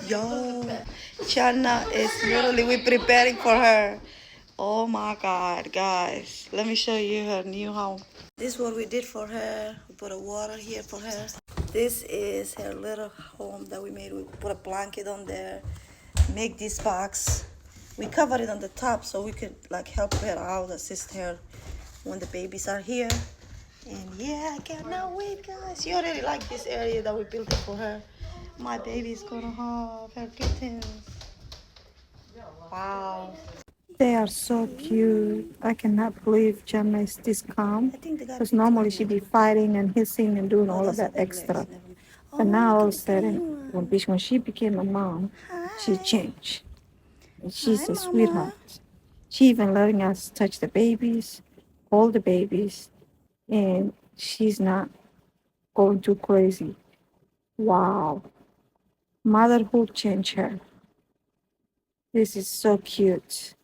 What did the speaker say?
Yo, Chana is literally we preparing for her. Oh my God, guys. Let me show you her new home. This is what we did for her. We put a water here for her. This is her little home that we made. We put a blanket on there. Make this box. We covered it on the top so we could like help her out, assist her when the babies are here. And yeah, I cannot wait, guys. She already like this area that we built it for her. My baby's gonna have her kittens. Wow. They are so cute. I cannot believe Gemma is this calm. Because normally she'd be fighting and hissing and doing all of that extra. But now all of a sudden, when she became a mom, she changed. And she's a sweetheart. She even letting us touch the babies, hold the babies, and she's not going too crazy. Wow. Motherhood changed her. This is so cute.